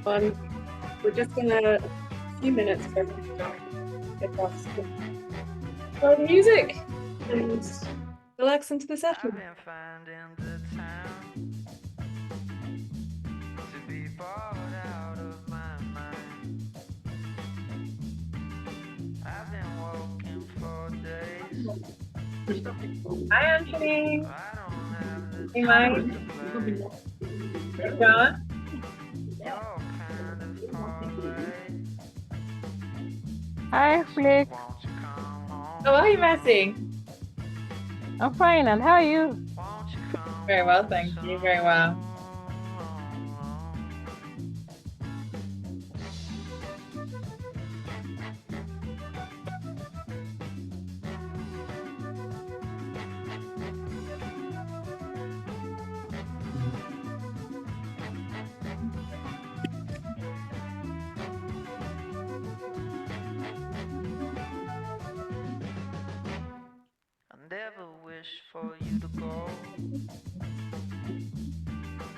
We're just gonna a few minutes for everyone to get off the music and relax into the I've session. been finding the time to be bored out of my mind. I've been working for days, Hi, Anthony. so I don't have the Hey, Mike. time to play Hey, John. your kind of parlay. Hi, So Flick. won't you come How are home you, Messi? soon? I'm fine, and how are you? Won't you come Very well, home thank you. Very well. soon? I never wish for you to go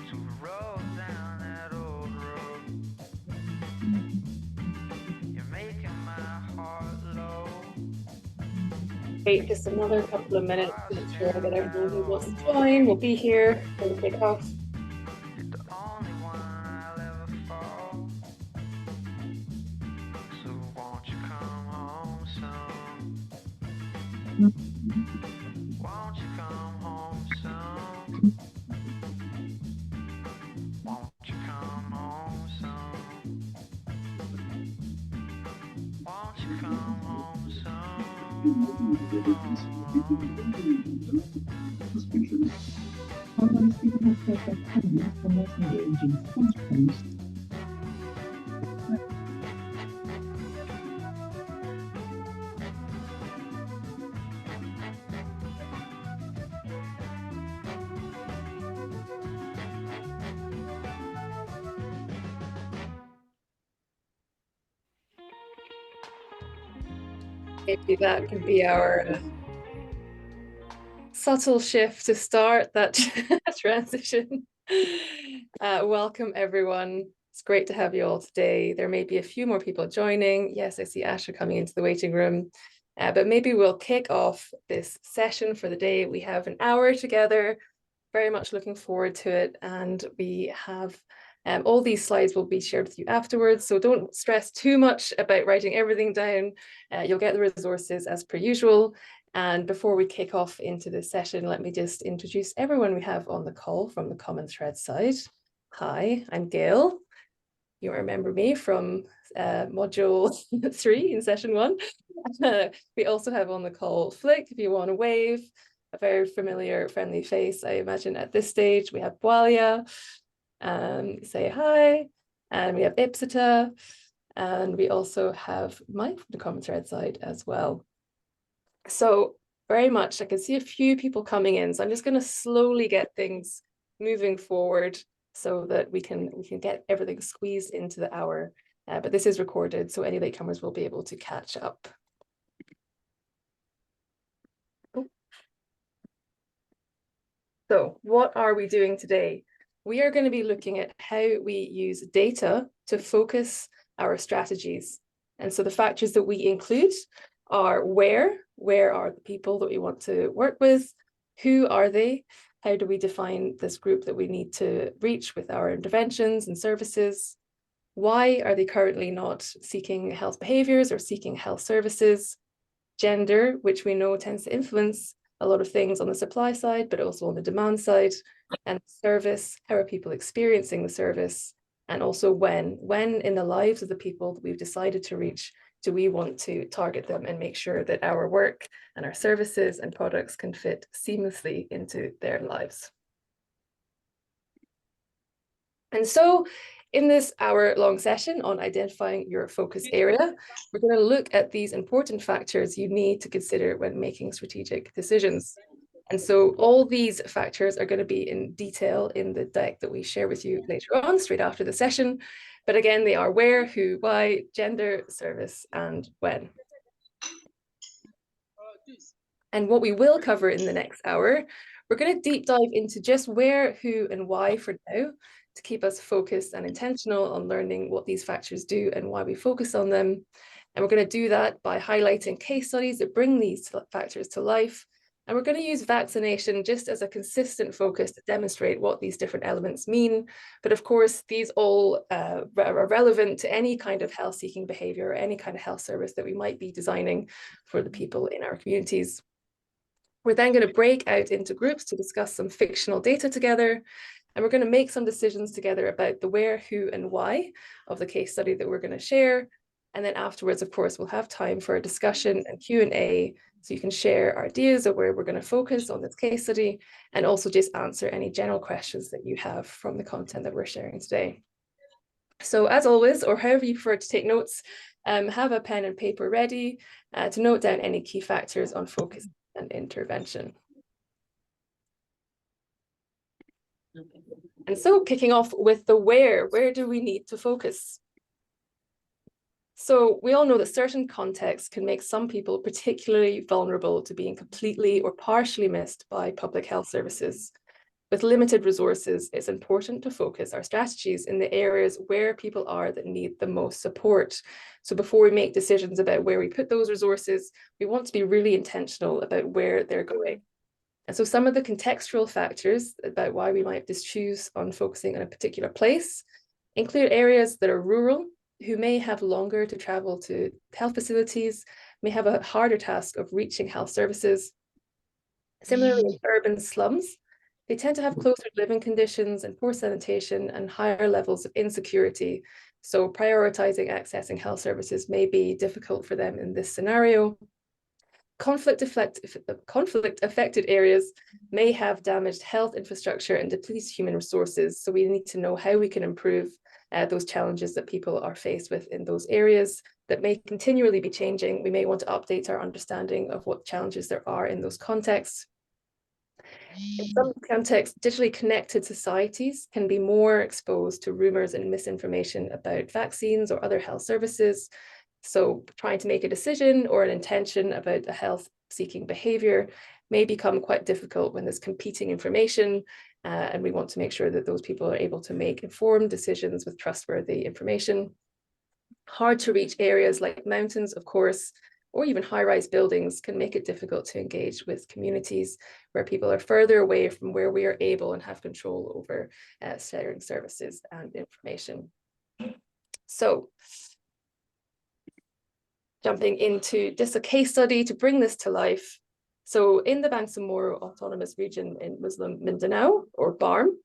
to roll down that old road. You're making my heart low. Wait just another couple of minutes to make sure that everyone who wants to Lost join will be here for the kickoff. you're the only one I'll ever fall. So won't you come home soon? Won't you come home soon? Won't you come home soon? Won't you come home soon? Maybe that could be our subtle shift to start that transition. Welcome, everyone. It's great to have you all today. There may be a few more people joining. Yes, I see Asha coming into the waiting room. But maybe we'll kick off this session for the day. We have an hour together. Very much looking forward to it. And we have all these slides will be shared with you afterwards. So don't stress too much about writing everything down. You'll get the resources as per usual. And before we kick off into this session, let me just introduce everyone we have on the call from the Common Thread side. Hi, I'm Gail. You remember me from module 3 in session 1. We also have on the call Flick, if you want to wave, a very familiar, friendly face, I imagine at this stage. We have Bwalia, say hi, and we have Ipsita, and we also have Mike from the Common Thread side as well. So very much, I can see a few people coming in, so I'm just going to slowly get things moving forward so that we can get everything squeezed into the hour. But this is recorded, so any latecomers will be able to catch up. So what are we doing today? We are going to be looking at how we use data to focus our strategies. And so the factors that we include are where are the people that we want to work with? Who are they? How do we define this group that we need to reach with our interventions and services? Why are they currently not seeking health behaviors or seeking health services? Gender, which we know tends to influence a lot of things on the supply side, but also on the demand side, and service, how are people experiencing the service? And also when in the lives of the people that we've decided to reach, do we want to target them and make sure that our work and our services and products can fit seamlessly into their lives? And so in this hour-long session on identifying your focus area, we're going to look at these important factors you need to consider when making strategic decisions. And so all these factors are going to be in detail in the deck that we share with you later on, straight after the session. But again, they are where, who, why, gender, service, and when. And what we will cover in the next hour, We're going to deep dive into just where, who, and why for now to keep us focused and intentional on learning what these factors do and why we focus on them. And we're going to do that by highlighting case studies that bring these factors to life. And we're going to use vaccination just as a consistent focus to demonstrate what these different elements mean. But of course, these all are relevant to any kind of health-seeking behavior or any kind of health service that we might be designing for the people in our communities. We're then going to break out into groups to discuss some fictional data together, and we're going to make some decisions together about the where, who, and why of the case study that we're going to share. And then afterwards, of course, we'll have time for a discussion and Q&A, so you can share ideas of where we're going to focus on this case study, and also just answer any general questions that you have from the content that we're sharing today. So as always, or however you prefer to take notes, have a pen and paper ready to note down any key factors on focus and intervention. And so kicking off with the where do we need to focus? So we all know that certain contexts can make some people particularly vulnerable to being completely or partially missed by public health services. With limited resources, it's important to focus our strategies in the areas where people are that need the most support. So before we make decisions about where we put those resources, we want to be really intentional about where they're going. And so some of the contextual factors about why we might just choose on focusing on a particular place include areas that are rural, who may have longer to travel to health facilities, may have a harder task of reaching health services. Similarly, in urban slums, they tend to have closer living conditions and poor sanitation and higher levels of insecurity. So prioritizing accessing health services may be difficult for them in this scenario. Conflict-affected areas may have damaged health infrastructure and depleted human resources. So we need to know how we can improve those challenges that people are faced with in those areas that may continually be changing. We may want to update our understanding of what challenges there are in those contexts. In some contexts, digitally connected societies can be more exposed to rumors and misinformation about vaccines or other health services. So trying to make a decision or an intention about a health-seeking behavior may become quite difficult when there's competing information, and we want to make sure that those people are able to make informed decisions with trustworthy information. Hard to reach areas like mountains, of course, or even high-rise buildings can make it difficult to engage with communities where people are further away from where we are able and have control over sharing services and information. So jumping into just a case study to bring this to life. So in the Bangsamoro Autonomous Region in Muslim Mindanao, or BARM,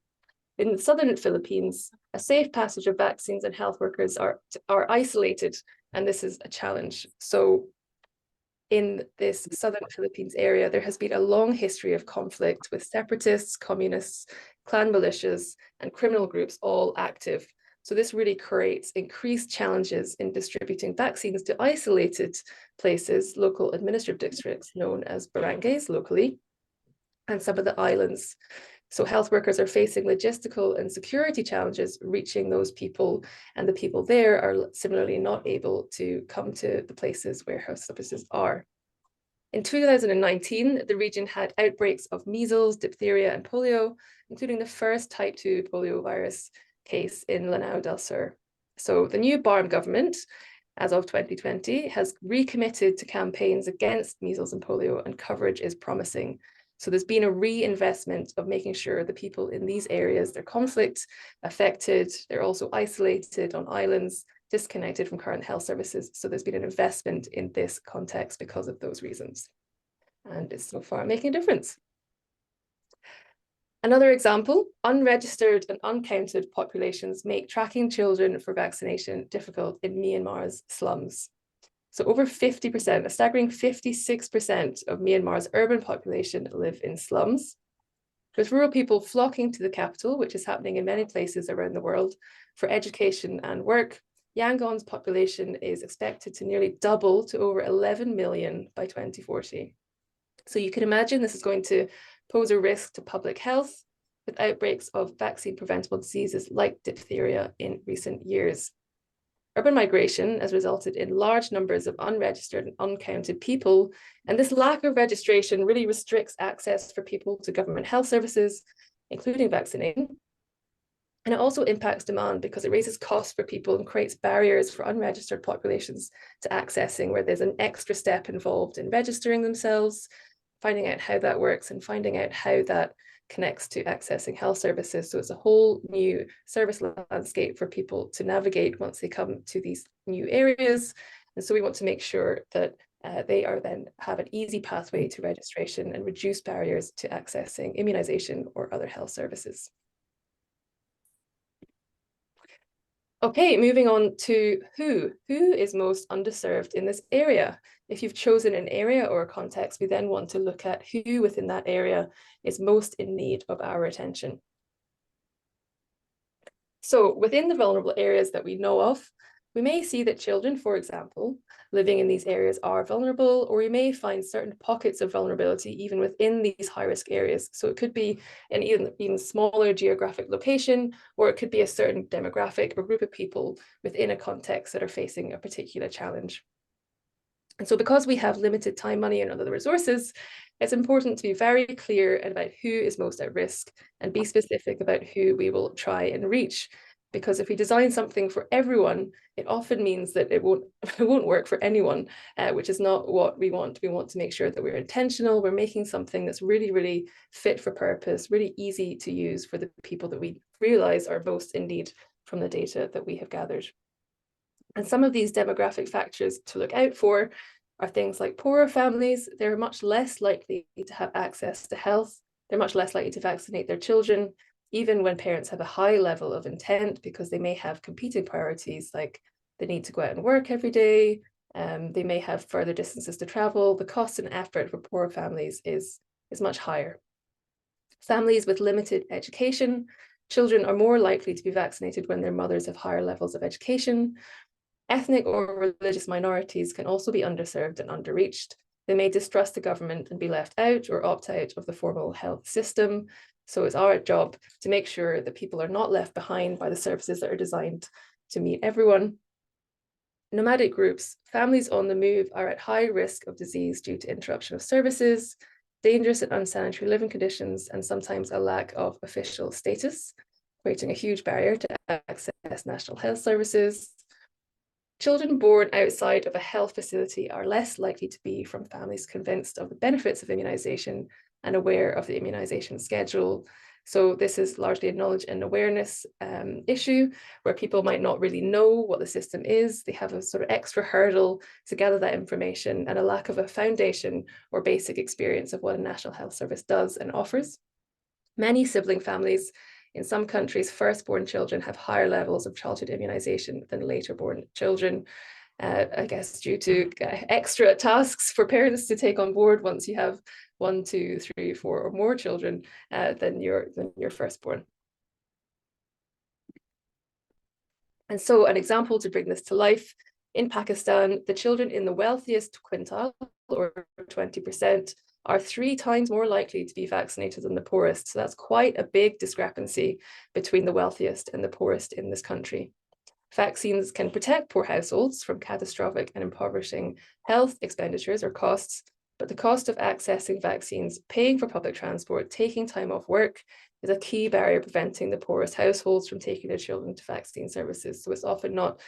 in the southern Philippines, a safe passage of vaccines and health workers are isolated, and this is a challenge. So in this southern Philippines area, there has been a long history of conflict with separatists, communists, clan militias, and criminal groups all active. So this really creates increased challenges in distributing vaccines to isolated places, local administrative districts known as barangays locally, and some of the islands. So health workers are facing logistical and security challenges reaching those people, and the people there are similarly not able to come to the places where health services are. In 2019, the region had outbreaks of measles, diphtheria, and polio, including the first type 2 polio virus case in Lanao del Sur. So the new BARM government, as of 2020, has recommitted to campaigns against measles and polio, and coverage is promising. So there's been a reinvestment of making sure the people in these areas, they're conflict affected, they're also isolated on islands, disconnected from current health services. So there's been an investment in this context because of those reasons. And it's so far making a difference. Another example, unregistered and uncounted populations make tracking children for vaccination difficult in Myanmar's slums. So over 50%, a staggering 56% of Myanmar's urban population live in slums, with rural people flocking to the capital, which is happening in many places around the world, for education and work. Yangon's population is expected to nearly double to over 11 million by 2040. So you can imagine this is going to pose a risk to public health with outbreaks of vaccine preventable diseases like diphtheria in recent years. Urban migration has resulted in large numbers of unregistered and uncounted people, and this lack of registration really restricts access for people to government health services, including vaccinating. And it also impacts demand because it raises costs for people and creates barriers for unregistered populations to accessing, where there's an extra step involved in registering themselves, finding out how that works, and finding out how that connects to accessing health services. So it's a whole new service landscape for people to navigate once they come to these new areas. And so we want to make sure that they are then have an easy pathway to registration and reduce barriers to accessing immunization or other health services. Okay, moving on to who is most underserved in this area. If you've chosen an area or a context, we then want to look at who within that area is most in need of our attention. So within the vulnerable areas that we know of, we may see that children, for example, living in these areas are vulnerable, or we may find certain pockets of vulnerability even within these high-risk areas. So it could be an even smaller geographic location, or it could be a certain demographic or group of people within a context that are facing a particular challenge. And so because we have limited time, money, and other resources, it's important to be very clear about who is most at risk and be specific about who we will try and reach. Because if we design something for everyone, it often means that it won't work for anyone, which is not what we want. We want to make sure that we're intentional, we're making something that's really, really fit for purpose, really easy to use for the people that we realize are most in need from the data that we have gathered. And some of these demographic factors to look out for are things like poorer families. They're much less likely to have access to health. They're much less likely to vaccinate their children, even when parents have a high level of intent, because they may have competing priorities, like the need to go out and work every day. They may have further distances to travel. The cost and effort for poorer families is much higher. Families with limited education, children are more likely to be vaccinated when their mothers have higher levels of education. Ethnic or religious minorities can also be underserved and underreached. They may distrust the government and be left out or opt out of the formal health system. So it's our job to make sure that people are not left behind by the services that are designed to meet everyone. Nomadic groups, families on the move, are at high risk of disease due to interruption of services, dangerous and unsanitary living conditions, and sometimes a lack of official status, creating a huge barrier to access national health services. Children born outside of a health facility are less likely to be from families convinced of the benefits of immunization and aware of the immunization schedule. So this is largely a knowledge and awareness issue, where people might not really know what the system is. They have a sort of extra hurdle to gather that information, and a lack of a foundation or basic experience of what a National Health Service does and offers. Many sibling families in some countries, firstborn children have higher levels of childhood immunization than later born children, I guess due to extra tasks for parents to take on board once you have 1, 2, 3, 4 or more children than your firstborn. And so an example to bring this to life, in Pakistan, the children in the wealthiest quintile, or 20%, are 3 times more likely to be vaccinated than the poorest. So that's quite a big discrepancy between the wealthiest and the poorest in this country. Vaccines can protect poor households from catastrophic and impoverishing health expenditures or costs, but the cost of accessing vaccines, paying for public transport, taking time off work is a key barrier preventing the poorest households from taking their children to vaccine services. So it's often not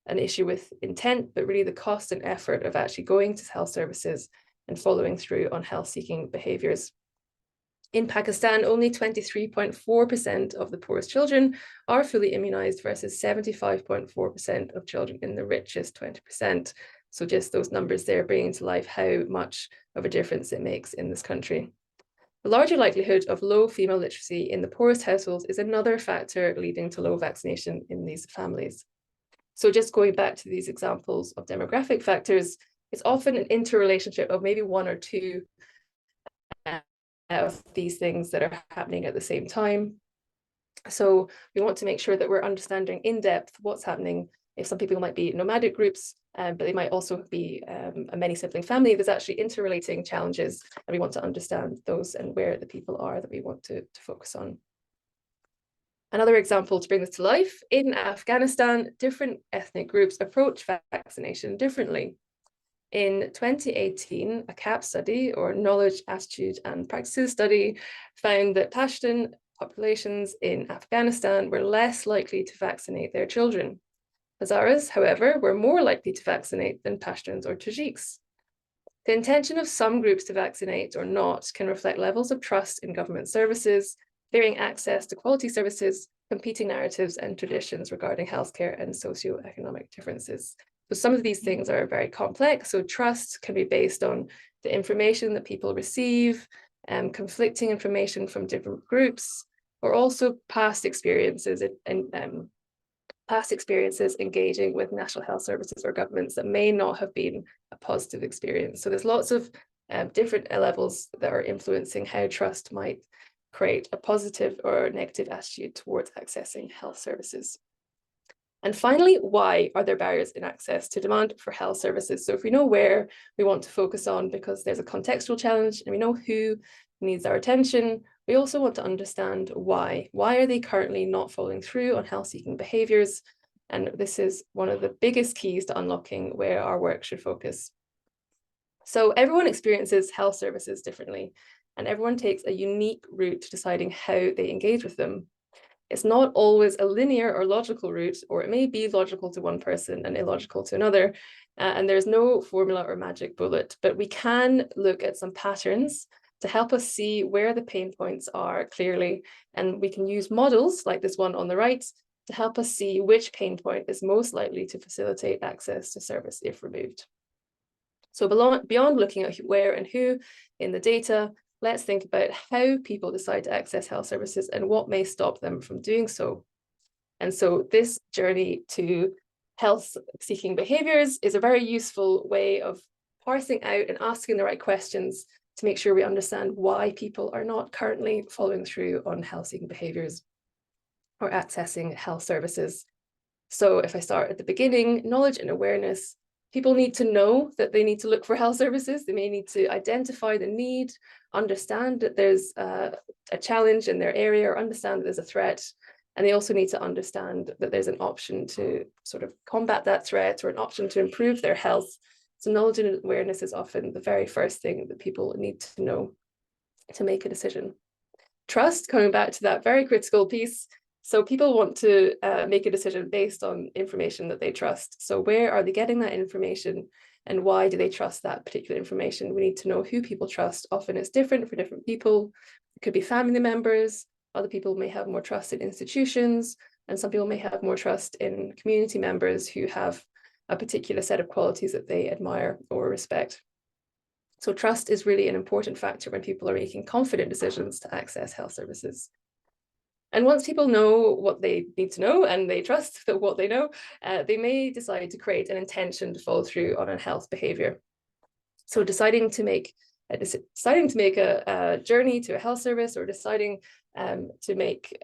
an issue with intent, but really the cost and effort of actually going to health services and following through on health-seeking behaviours. In Pakistan, only 23.4% of the poorest children are fully immunised versus 75.4% of children in the richest 20%. So just those numbers there bringing to life how much of a difference it makes in this country. The larger likelihood of low female literacy in the poorest households is another factor leading to low vaccination in these families. So just going back to these examples of demographic factors, it's often an interrelationship of maybe 1 or 2 of these things that are happening at the same time. So we want to make sure that we're understanding in depth what's happening. If some people might be nomadic groups, but they might also be a many sibling family, there's actually interrelating challenges, and we want to understand those and where the people are that we want to focus on. Another example to bring this to life, in Afghanistan, different ethnic groups approach vaccination differently. In 2018, a CAP study, or Knowledge, Attitude and Practices study, found that Pashtun populations in Afghanistan were less likely to vaccinate their children. Hazaras, however, were more likely to vaccinate than Pashtuns or Tajiks. The intention of some groups to vaccinate or not can reflect levels of trust in government services, varying access to quality services, competing narratives and traditions regarding healthcare and socioeconomic differences. So some of these things are very complex. So trust can be based on the information that people receive, conflicting information from different groups, or also past experiences and past experiences engaging with national health services or governments that may not have been a positive experience. So there's lots of different levels that are influencing how trust might create a positive or negative attitude towards accessing health services. And finally, why are there barriers in access to demand for health services? So if we know where we want to focus on because there's a contextual challenge and we know who needs our attention, we also want to understand why. Why are they currently not following through on health-seeking behaviours? And this is one of the biggest keys to unlocking where our work should focus. So everyone experiences health services differently, and everyone takes a unique route to deciding how they engage with them. It's not always a linear or logical route, or it may be logical to one person and illogical to another. And there's no formula or magic bullet, but we can look at some patterns to help us see where the pain points are clearly. And we can use models like this one on the right to help us see which pain point is most likely to facilitate access to service if removed. So beyond looking at where and who in the data, let's think about how people decide to access health services and what may stop them from doing so. And so this journey to health-seeking behaviours is a very useful way of parsing out and asking the right questions to make sure we understand why people are not currently following through on health-seeking behaviours or accessing health services. So if I start at the beginning, knowledge and awareness, people need to know that they need to look for health services. They may need to identify the need, understand that there's a challenge in their area, or understand that there's a threat. And they also need to understand that there's an option to sort of combat that threat or an option to improve their health. So knowledge and awareness is often the very first thing that people need to know to make a decision. Trust, coming back to that very critical piece. So people want to make a decision based on information that they trust. So where are they getting that information and why do they trust that particular information? We need to know who people trust. Often it's different for different people. It could be family members. Other people may have more trust in institutions, and some people may have more trust in community members who have a particular set of qualities that they admire or respect. So trust is really an important factor when people are making confident decisions to access health services. And once people know what they need to know and they trust that what they know, they may decide to create an intention to follow through on a health behavior. So deciding to make a journey to a health service, or deciding to make,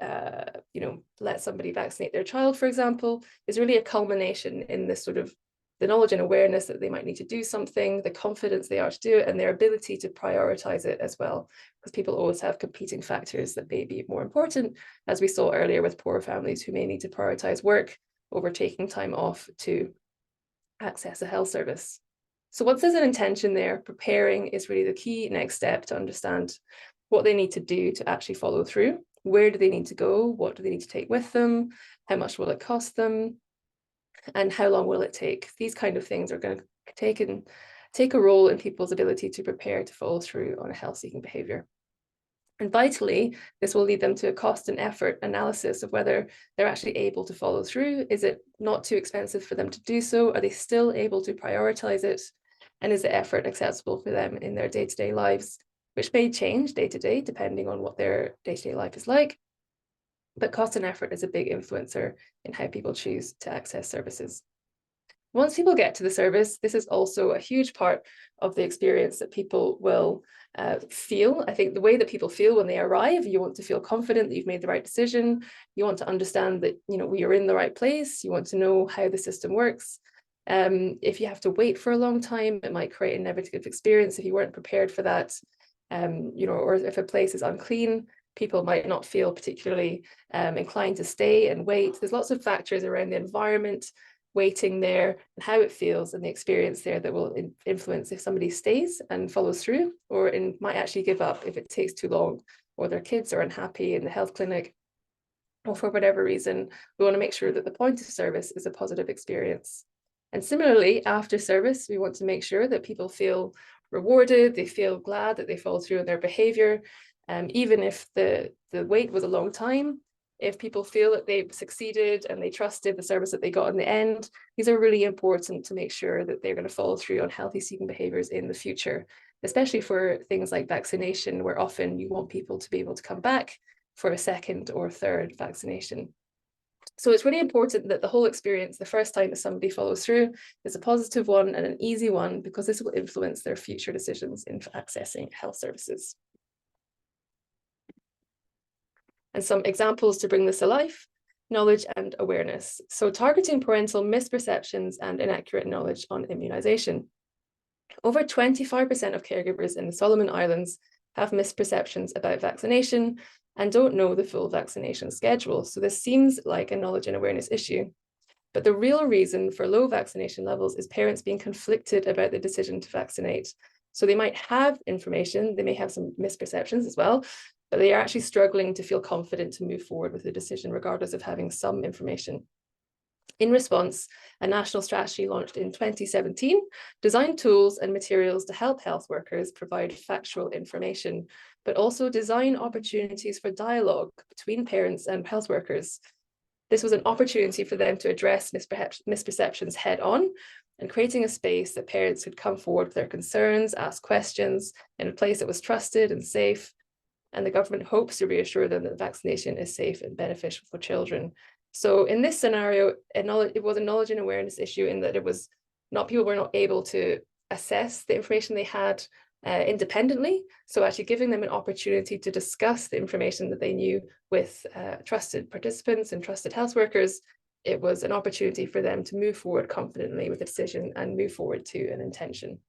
let somebody vaccinate their child, for example, is really a culmination in this sort of the knowledge and awareness that they might need to do something, the confidence they are to do it, and their ability to prioritize it as well, because people always have competing factors that may be more important, as we saw earlier with poor families who may need to prioritize work over taking time off to access a health service. So once there's an intention there, preparing is really the key next step to understand what they need to do to actually follow through. Where do they need to go? What do they need to take with them? How much will it cost them? And how long will it take? These kind of things are going to take a role in people's ability to prepare to follow through on a health-seeking behaviour. And vitally, this will lead them to a cost and effort analysis of whether they're actually able to follow through. Is it not too expensive for them to do so? Are they still able to prioritise it? And is the effort accessible for them in their day-to-day lives, which may change day to day depending on what their day-to-day life is like. But cost and effort is a big influencer in how people choose to access services. Once people get to the service, this is also a huge part of the experience that people will feel. I think the way that people feel when they arrive, you want to feel confident that you've made the right decision. You want to understand that you're in the right place. You want to know how the system works. If you have to wait for a long time, it might create a negative experience if you weren't prepared for that. Or if a place is unclean. people might not feel particularly inclined to stay and wait. There's lots of factors around the environment, waiting there, and how it feels and the experience there that will influence if somebody stays and follows through, or might actually give up if it takes too long, or their kids are unhappy in the health clinic, or for whatever reason. We want to make sure that the point of service is a positive experience. And similarly, after service, we want to make sure that people feel rewarded, they feel glad that they follow through in their behavior. Even if the wait was a long time, if people feel that they've succeeded and they trusted the service that they got in the end, these are really important to make sure that they're going to follow through on healthy seeking behaviors in the future, especially for things like vaccination, where often you want people to be able to come back for a second or third vaccination. So it's really important that the whole experience, the first time that somebody follows through, is a positive one and an easy one, because this will influence their future decisions in accessing health services. And some examples to bring this to life: knowledge and awareness. So targeting parental misperceptions and inaccurate knowledge on immunization. Over 25% of caregivers in the Solomon Islands have misperceptions about vaccination and don't know the full vaccination schedule. So this seems like a knowledge and awareness issue. But the real reason for low vaccination levels is parents being conflicted about the decision to vaccinate. So they might have information, they may have some misperceptions as well, but they are actually struggling to feel confident to move forward with the decision, regardless of having some information. In response, a national strategy launched in 2017 designed tools and materials to help health workers provide factual information, but also design opportunities for dialogue between parents and health workers. This was an opportunity for them to address misperceptions head on, and creating a space that parents could come forward with their concerns, ask questions in a place that was trusted and safe. And the government hopes to reassure them that vaccination is safe and beneficial for children. So in this scenario, it was a knowledge and awareness issue, in that people were not able to assess the information they had independently. So actually giving them an opportunity to discuss the information that they knew with trusted participants and trusted health workers, it was an opportunity for them to move forward confidently with a decision and move forward to an intention.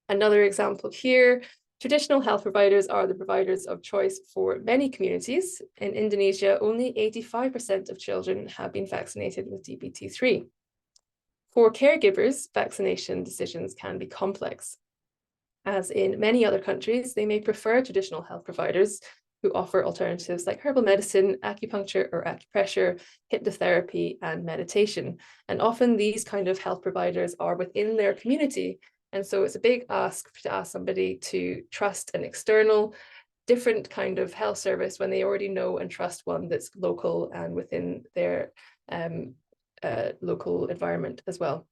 Another example here: traditional health providers are the providers of choice for many communities. In Indonesia, only 85% of children have been vaccinated with DPT-3. For caregivers, vaccination decisions can be complex. As in many other countries, they may prefer traditional health providers who offer alternatives like herbal medicine, acupuncture or acupressure, hypnotherapy, and meditation. And often these kind of health providers are within their community. And so it's a big ask to ask somebody to trust an external, different kind of health service when they already know and trust one that's local and within their local environment as well.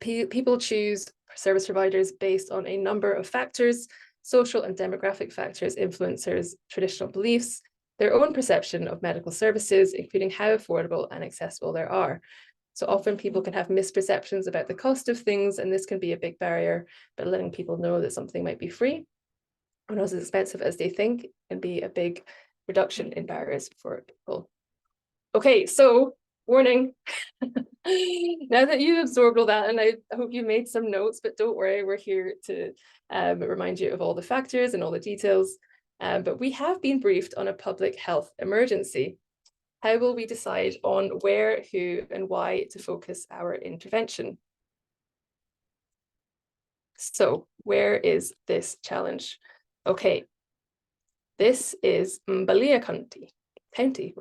People choose service providers based on a number of factors: social and demographic factors, influencers, traditional beliefs, their own perception of medical services, including how affordable and accessible they are. So often people can have misperceptions about the cost of things, and this can be a big barrier, but letting people know that something might be free or not as expensive as they think can be a big reduction in barriers for people. Okay, so warning. Now that you've absorbed all that, and I hope you made some notes, but don't worry, we're here to remind you of all the factors and all the details. But we have been briefed on a public health emergency. How will we decide on where, who, and why to focus our intervention? So where is this challenge? Okay, this is Mbalia County.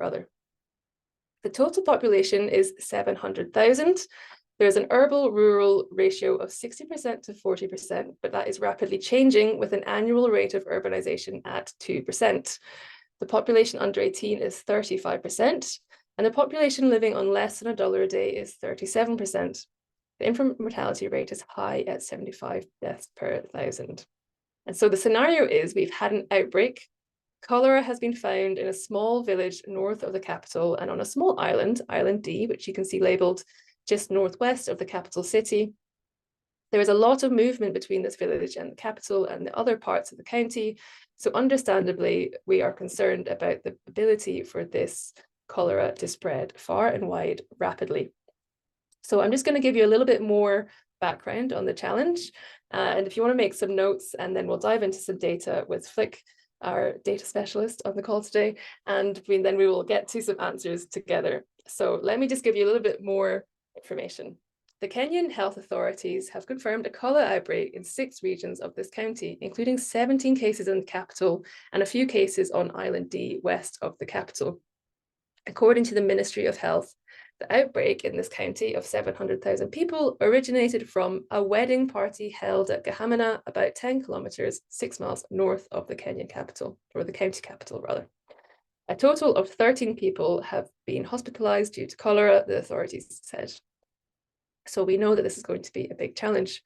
The total population is 700,000. There's an urban-rural ratio of 60% to 40%, but that is rapidly changing with an annual rate of urbanization at 2%. The population under 18 is 35%, and the population living on less than $1 a day is 37%. The infant mortality rate is high at 75 deaths per 1,000. And so the scenario is we've had an outbreak. Cholera has been found in a small village north of the capital and on a small island, Island D, which you can see labelled just northwest of the capital city. There is a lot of movement between this village and the capital and the other parts of the county. So understandably, we are concerned about the ability for this cholera to spread far and wide rapidly. So I'm just going to give you a little bit more background on the challenge. And if you want to make some notes, and then we'll dive into some data with Flick, our data specialist on the call today, and then we will get to some answers together. So let me just give you a little bit more information. The Kenyan health authorities have confirmed a cholera outbreak in 6 regions of this county, including 17 cases in the capital and a few cases on Island D west of the capital. According to the Ministry of Health, the outbreak in this county of 700,000 people originated from a wedding party held at Gahamana, about 10 kilometers, 6 miles north of the Kenyan capital, or the county capital rather. A total of 13 people have been hospitalized due to cholera, the authorities said. So we know that this is going to be a big challenge.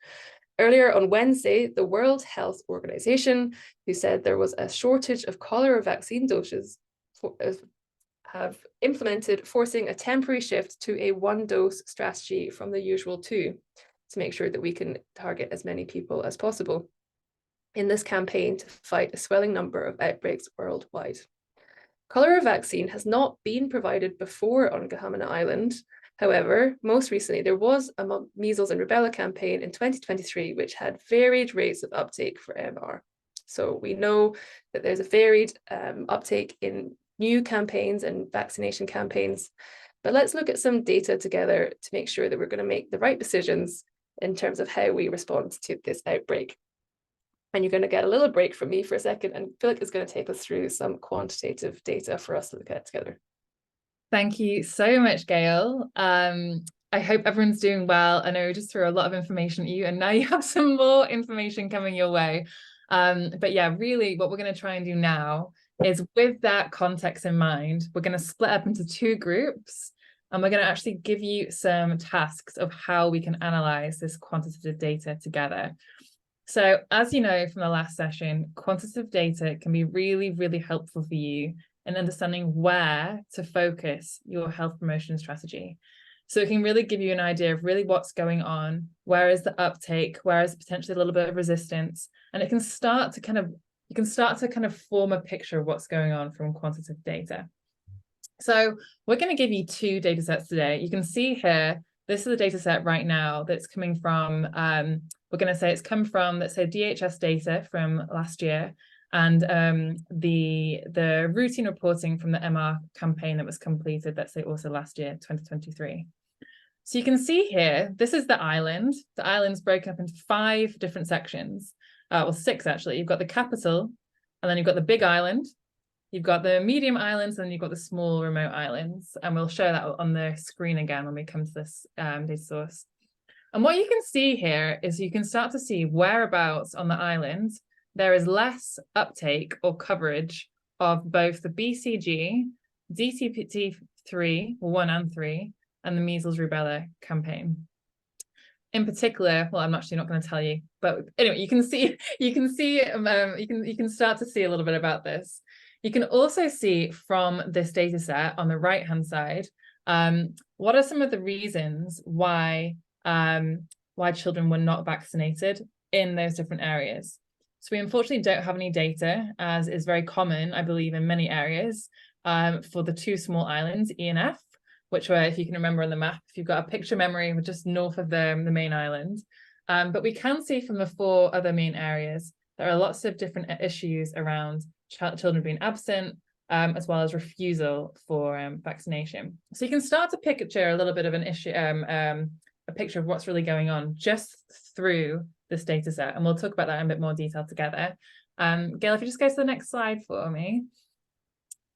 Earlier on Wednesday, the World Health Organization, who said there was a shortage of cholera vaccine doses, have implemented forcing a temporary shift to a 1-dose strategy from the usual 2 to make sure that we can target as many people as possible in this campaign to fight a swelling number of outbreaks worldwide. Cholera vaccine has not been provided before on Gahamana Island. However, most recently, there was a measles and rubella campaign in 2023, which had varied rates of uptake for MR. So we know that there's a varied uptake in new campaigns and vaccination campaigns. But let's look at some data together to make sure that we're going to make the right decisions in terms of how we respond to this outbreak. And you're going to get a little break from me for a second, and Philip is going to take us through some quantitative data for us to look at together. Thank you so much, Gail. I hope everyone's doing well. I know we just threw a lot of information at you, and now you have some more information coming your way. But yeah, really what we're going to try and do now is, with that context in mind, we're going to split up into 2 groups, and we're going to actually give you some tasks of how we can analyze this quantitative data together. So as you know from the last session, quantitative data can be really, really helpful for you in understanding where to focus your health promotion strategy. So it can really give you an idea of really what's going on, where is the uptake, where is potentially a little bit of resistance, and it can start to kind of form a picture of what's going on from quantitative data. So we're going to give you 2 data sets today. You can see here, this is the data set right now that's coming from, we're going to say it's come from, let's say, DHS data from last year, and the routine reporting from the MR campaign that was completed, let's say, also last year, 2023. So you can see here, this is the island. The island's broken up into 5 different sections. Well, 6 actually. You've got the capital, and then you've got the big island, you've got the medium islands, and you've got the small remote islands. And we'll show that on the screen again when we come to this data source. And what you can see here is you can start to see whereabouts on the island there is less uptake or coverage of both the BCG, DTP3, 1 and 3, and the measles rubella campaign. In particular, well, I'm actually not going to tell you, but anyway, you can start to see a little bit about this. You can also see from this data set on the right-hand side, what are some of the reasons why children were not vaccinated in those different areas. So we unfortunately don't have any data, as is very common, I believe, in many areas, for the 2 small islands, E and F, which were, if you can remember on the map, if you've got a picture memory, we're just north of the main island. But we can see from the 4 other main areas, there are lots of different issues around children being absent, as well as refusal for vaccination. So you can start to picture a little bit of an issue, a picture of what's really going on just through this data set, and we'll talk about that in a bit more detail together. Gail, if you just go to the next slide for me.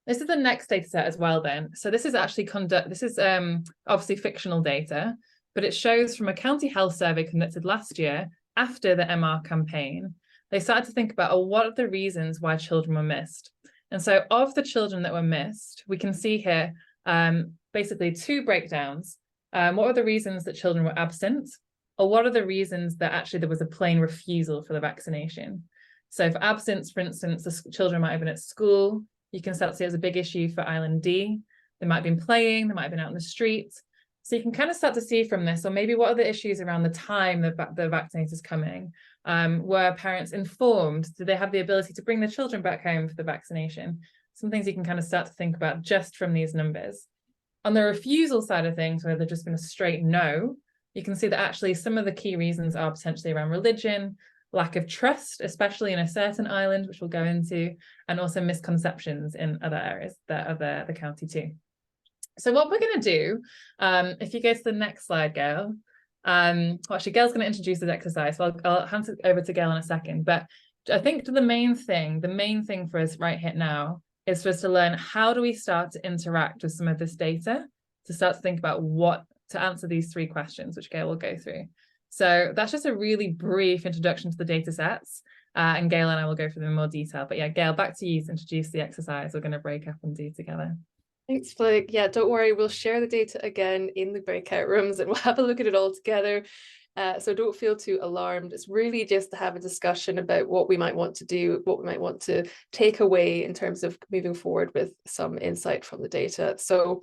This is the next data set as well then. So this is actually obviously fictional data, but it shows from a county health survey conducted last year after the MR campaign. They started to think about what are the reasons why children were missed. And so of the children that were missed, we can see here basically 2 breakdowns. What were the reasons that children were absent? Or what are the reasons that actually there was a plain refusal for the vaccination? So for absence, for instance, the children might have been at school. You can start to see it as a big issue for Island D. They might have been playing, they might have been out in the streets. So you can kind of start to see from this, or maybe what are the issues around the time the vaccinators coming? Were parents informed? Did they have the ability to bring the children back home for the vaccination? Some things you can kind of start to think about just from these numbers. On the refusal side of things, where they've just been a straight no, you can see that actually some of the key reasons are potentially around religion, lack of trust, especially in a certain island, which we'll go into, and also misconceptions in other areas that are the county too. So what we're going to do, if you go to the next slide, Gail, well, actually, Gail's going to introduce this exercise, so I'll hand it over to Gail in a second. But I think the main thing for us right here now is for us to learn, how do we start to interact with some of this data, to start to think about what to answer these 3 questions, which Gail will go through. So that's just a really brief introduction to the data sets, and Gail and I will go through them in more detail. But yeah, Gail, back to you to introduce the exercise we're going to break up and do together. Thanks, Blake. Yeah, don't worry, we'll share the data again in the breakout rooms and we'll have a look at it all together. So don't feel too alarmed. It's really just to have a discussion about what we might want to do, what we might want to take away in terms of moving forward with some insight from the data. So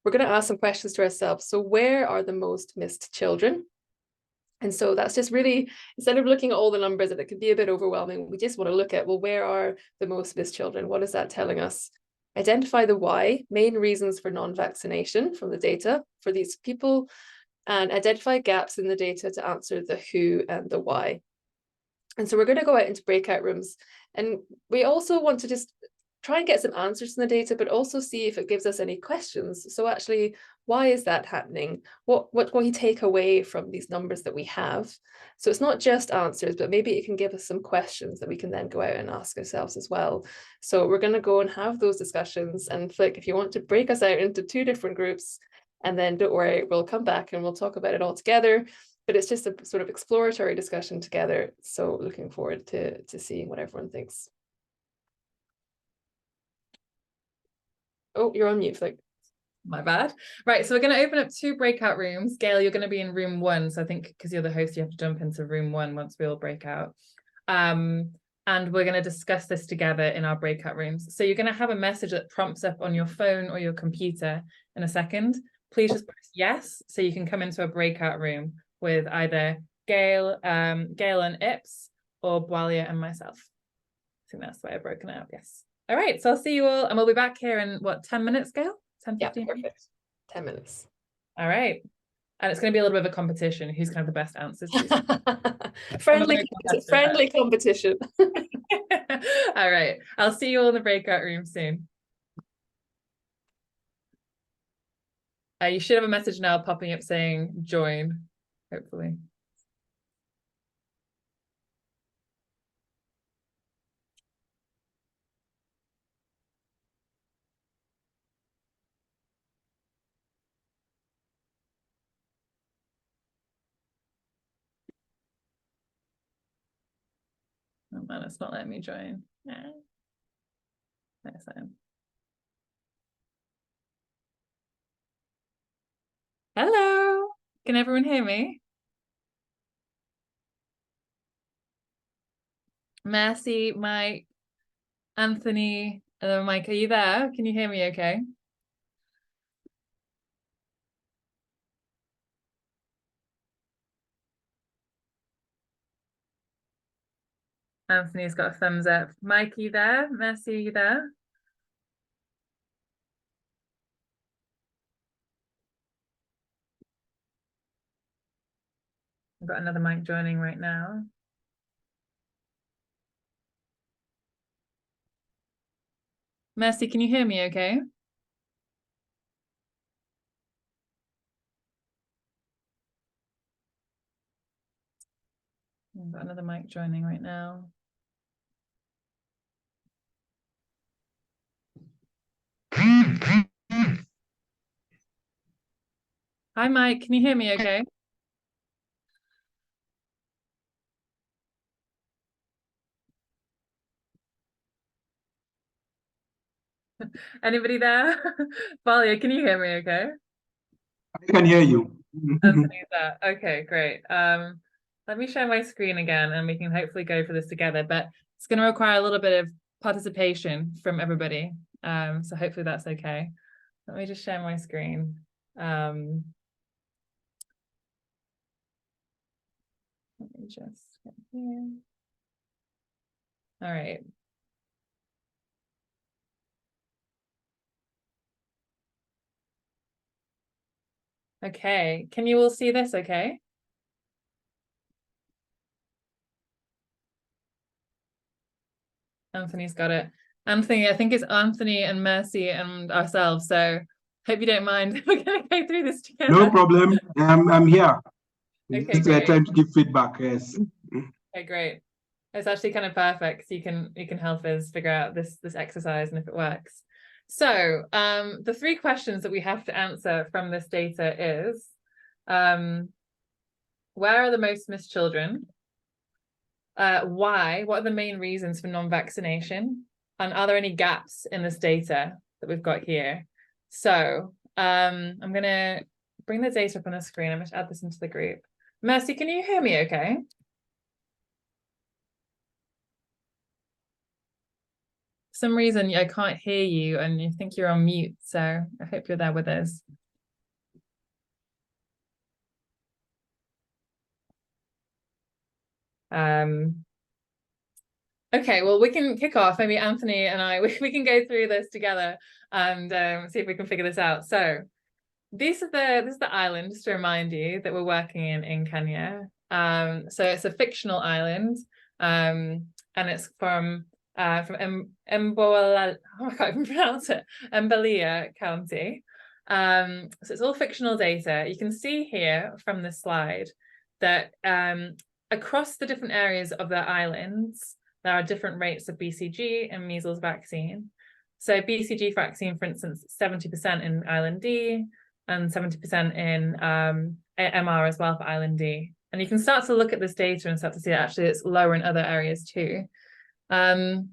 we're going to ask some questions to ourselves. So where are the most missed children? And so that's just really, instead of looking at all the numbers, and it can be a bit overwhelming, we just want to look at, well, where are the most missed children? What is that telling us? Identify the why, main reasons for non-vaccination from the data for these people, and identify gaps in the data to answer the who and the why. And so we're going to go out into breakout rooms, and we also want to just try and get some answers in the data, but also see if it gives us any questions. So actually, why is that happening? What can we take away from these numbers that we have? So it's not just answers, but maybe it can give us some questions that we can then go out and ask ourselves as well. So we're going to go and have those discussions. And Flick, if you want to break us out into 2 different groups, and then don't worry, we'll come back and we'll talk about it all together. But it's just a sort of exploratory discussion together. So looking forward to seeing what everyone thinks. Oh, you're on mute, Flick. My bad. Right, so we're going to open up 2 breakout rooms. Gail, you're going to be in room 1. So I think because you're the host, you have to jump into room 1 once we all break out. And we're going to discuss this together in our breakout rooms. So you're going to have a message that prompts up on your phone or your computer in a second. Please just press yes, so you can come into a breakout room with either Gail and Ips, or Bwalia and myself. I think that's the way I've broken it up, yes. All right, so I'll see you all, and we'll be back here in, what, 10 minutes, Gail? 10, 15 perfect. Minutes? 10 minutes. All right. And it's going to be a little bit of a competition. Who's going to have the best answers? friendly competition. All right. I'll see you all in the breakout room soon. You should have a message now popping up saying join, hopefully. Oh man, it's not letting me join. Next time. Hello, can everyone hear me? Mercy, Mike, Anthony, Mike, are you there? Can you hear me okay? Anthony's got a thumbs up. Mike, are you there? Mercy, are you there? I've got another mic joining right now. Mercy, can you hear me okay? I've got another mic joining right now. Hi, Mike, can you hear me okay? Anybody there? Valia, can you hear me okay? I can hear you. Anthony's there. Okay, great. Let me share my screen again and we can hopefully go for this together, but it's going to require a little bit of participation from everybody. So hopefully that's okay. Let me just share my screen. Let me just get here. All right. Okay, can you all see this okay? Anthony's got it. Anthony, I think it's Anthony and Mercy and ourselves. So hope you don't mind. We're going to go through this together. No problem. I'm here. Okay, Just great. trying to give feedback. Yes. Okay, great. It's actually kind of perfect. So you can help us figure out this exercise and if it works. So the 3 questions that we have to answer from this data is where are the most missed children? Why? What are the main reasons for non-vaccination? And are there any gaps in this data that we've got here? So I'm going to bring the data up on the screen. I'm going to add this into the group. Mercy, can you hear me okay? For some reason, I can't hear you and you think you're on mute. So I hope you're there with us. Okay, well, we can kick off. Maybe Anthony and I, we can go through this together and see if we can figure this out. So this is the island, just to remind you that we're working in Kenya. So it's a fictional island, and it's from Mbola, I can't even pronounce it, Mbelia County. So it's all fictional data. You can see here from this slide that across the different areas of the islands, there are different rates of BCG and measles vaccine. So BCG vaccine, for instance, 70% in Island D and 70% in MR as well for Island D. And you can start to look at this data and start to see that actually it's lower in other areas too. So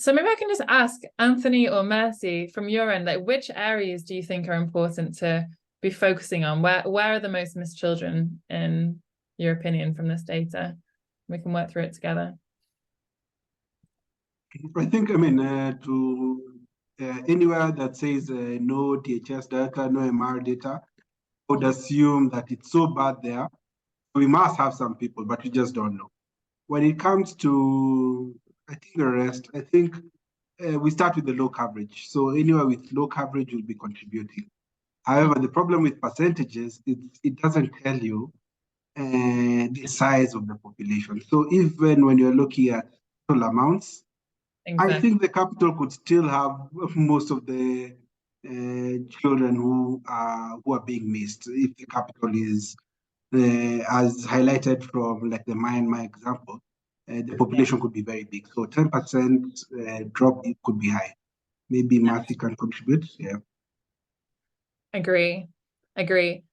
maybe I can just ask Anthony or Mercy from your end, like which areas do you think are important to be focusing on? Where are the most missed children in your opinion from this data? We can work through it together. I think, to anywhere that says no DHS data, no MR data, I would assume that it's so bad there. We must have some people, but we just don't know. When it comes to, I think the rest, I think we start with the low coverage. So anywhere with low coverage will be contributing. However, the problem with percentages, it doesn't tell you the size of the population. So even when you're looking at total amounts, Exactly. I think the capital could still have most of the children who are being missed. If the capital is, as highlighted from like the Myanmar example, the population could be very big. So 10% drop, it could be high. Maybe Mercy can contribute. Yeah. Agree.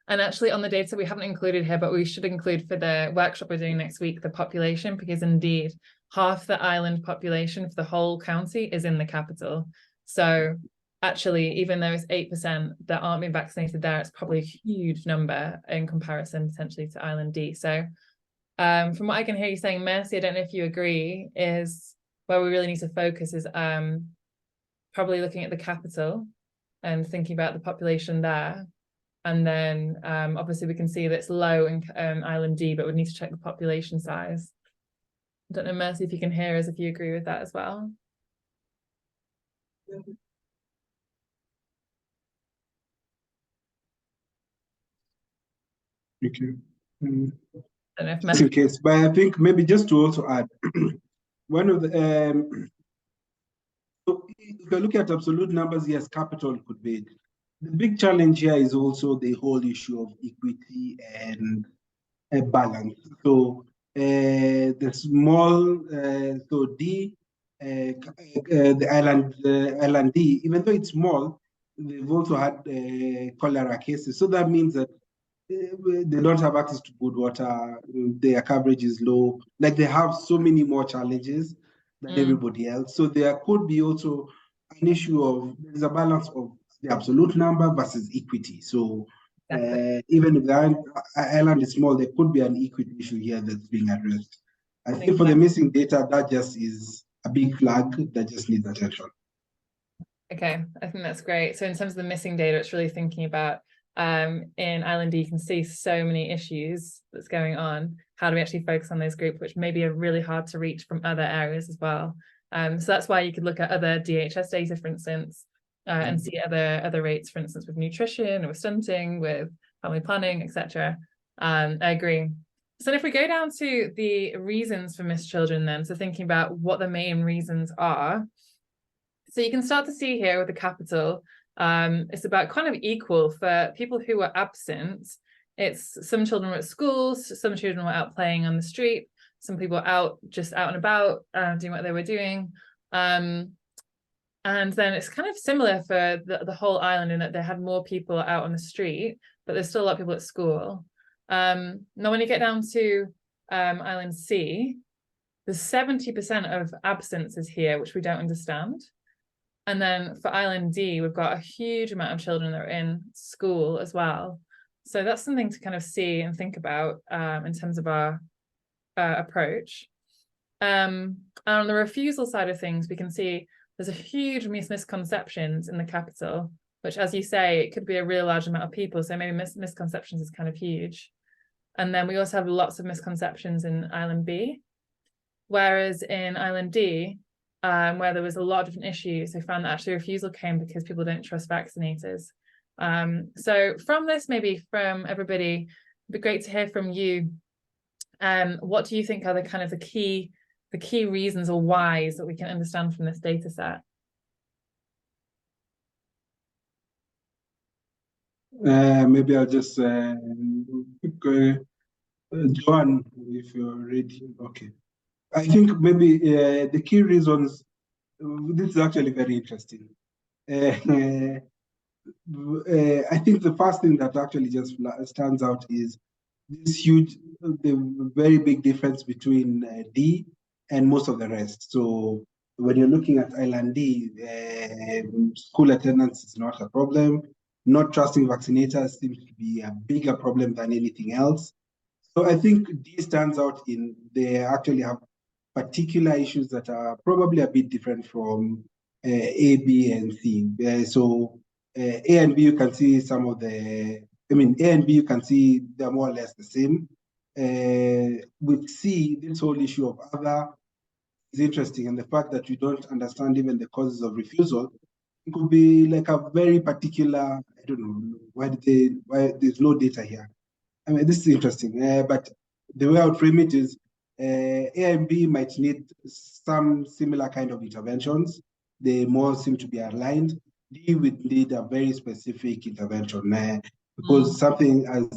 And actually on the data we haven't included here, but we should include for the workshop we're doing next week, the population, because indeed half the island population for the whole county is in the capital. So actually, even though it's 8% that aren't being vaccinated there, it's probably a huge number in comparison potentially to Island D. So from what I can hear you saying, Mercy, I don't know if you agree, is where we really need to focus is probably looking at the capital and thinking about the population there. And then obviously we can see that it's low in Island D, but we need to check the population size. I don't know, Mercy, if you can hear us, if you agree with that as well. Thank you. I don't know if Just Mercy... in case, but I think maybe just to also add, one of the, so if you look at absolute numbers, yes, capital could be. The big challenge here is also the whole issue of equity and a balance. So the small, so D, the island D, even though it's small, they've also had cholera cases. So that means that they don't have access to good water, their coverage is low, like they have so many more challenges than everybody else. So there could be also an issue of, there's a balance of the absolute number versus equity. So even if the island is small, there could be an equity issue here that's being addressed. I think for the missing data, that just is a big flag that just needs attention. Okay, I think that's great. So in terms of the missing data, it's really thinking about in Island D, you can see so many issues that's going on. How do we actually focus on those groups, which maybe are really hard to reach from other areas as well? So that's why you could look at other DHS data, for instance, and see other rates, for instance, with nutrition or with stunting, with family planning, etc. I agree. So if we go down to the reasons for missed children then, so thinking about what the main reasons are, so you can start to see here with the capital, it's about kind of equal for people who were absent. It's some children were at schools, some children were out playing on the street, some people were out just out and about doing what they were doing. And then it's kind of similar for the whole island in that they had more people out on the street, but there's still a lot of people at school. Now, when you get down to Island C, there's 70% of absences here, which we don't understand. And then for Island D, we've got a huge amount of children that are in school as well. So that's something to kind of see and think about in terms of our approach. And on the refusal side of things, we can see there's a huge misconceptions in the capital, which, as you say, it could be a real large amount of people. So maybe misconceptions is kind of huge. And then we also have lots of misconceptions in Island B, whereas in Island D, where there was a lot of different issues, they found that actually refusal came because people don't trust vaccinators. So from this, maybe from everybody, it'd be great to hear from you. What do you think are the kind of the key reasons or whys that we can understand from this data set? Maybe I'll just pick Joan, if you're ready. Okay. I think maybe the key reasons, this is actually very interesting. I think the first thing that actually just stands out is this the very big difference between D and most of the rest. So when you're looking at Island D, school attendance is not a problem. Not trusting vaccinators seems to be a bigger problem than anything else. So I think D stands out in they actually have particular issues that are probably a bit different from A, B, and C. So A and B, you can see some of A and B, you can see they're more or less the same. With C, this whole issue of other is interesting, and the fact that you don't understand even the causes of refusal, it could be like a very particular, I don't know, why there's no data here. I mean, this is interesting, but the way I would frame it is A and B might need some similar kind of interventions. They more seem to be aligned. D would need a very specific intervention because something as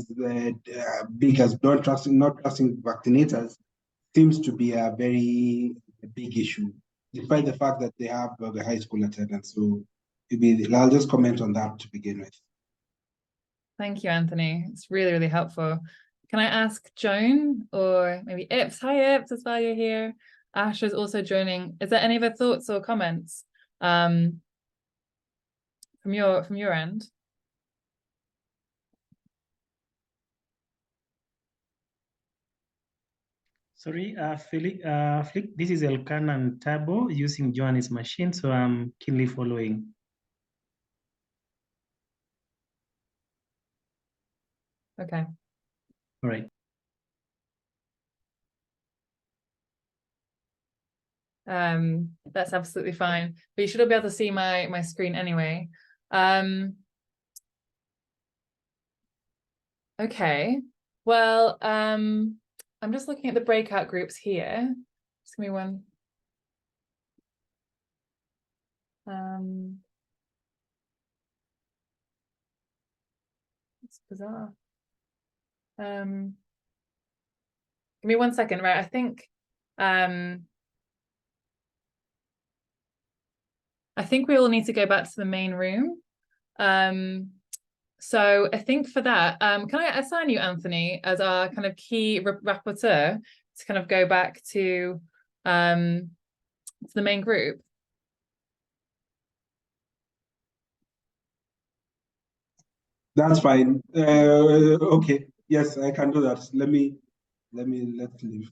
big as not trusting vaccinators seems to be a very big issue, despite the fact that they have the high school attendance. So maybe I'll just comment on that to begin with. Thank you, Anthony. It's really, really helpful. Can I ask Joan or maybe Ips? Hi, Ips, as well, you're here. Ash is also joining. Is there any other thoughts or comments from your end? Sorry, Flick, this is Elkanan Tabo using Joan's machine, so I'm keenly following. Okay. All right. That's absolutely fine. But you should be able to see my screen anyway. Okay. Well, I'm just looking at the breakout groups here. Just give me one. It's bizarre. Give me 1 second, right? I think we all need to go back to the main room. So I think for that, can I assign you, Anthony, as our kind of key rapporteur to kind of go back to the main group? That's fine. Okay. Yes, I can do that. Let's leave.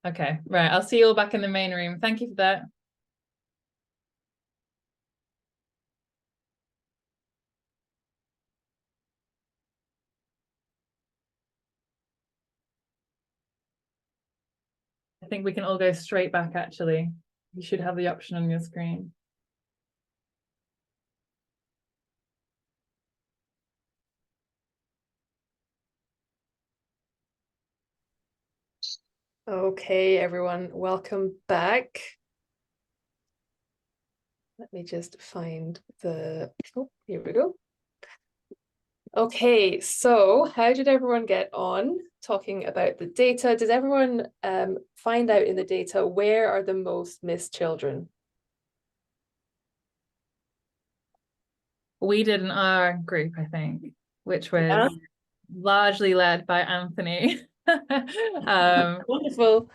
Okay, right. I'll see you all back in the main room. Thank you for that. I think we can all go straight back, actually. You should have the option on your screen. Okay, everyone, welcome back. Let me just find the, oh, here we go. Okay, so how did everyone get on talking about the data? Does everyone find out in the data where are the most missed children? We did in our group, I think, which was Yeah. largely led by Anthony. Wonderful.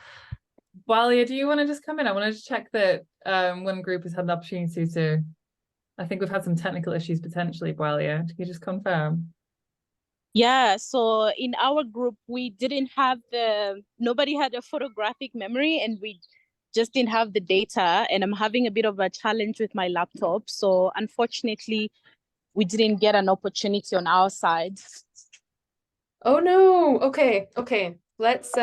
Walia, do you want to just come in? I wanted to check that one group has had an opportunity to. I think we've had some technical issues potentially, Walia. Can you just confirm? Yeah, so in our group, we didn't have nobody had a photographic memory, and we just didn't have the data. And I'm having a bit of a challenge with my laptop. So unfortunately, we didn't get an opportunity on our side. Oh no. Okay. Let's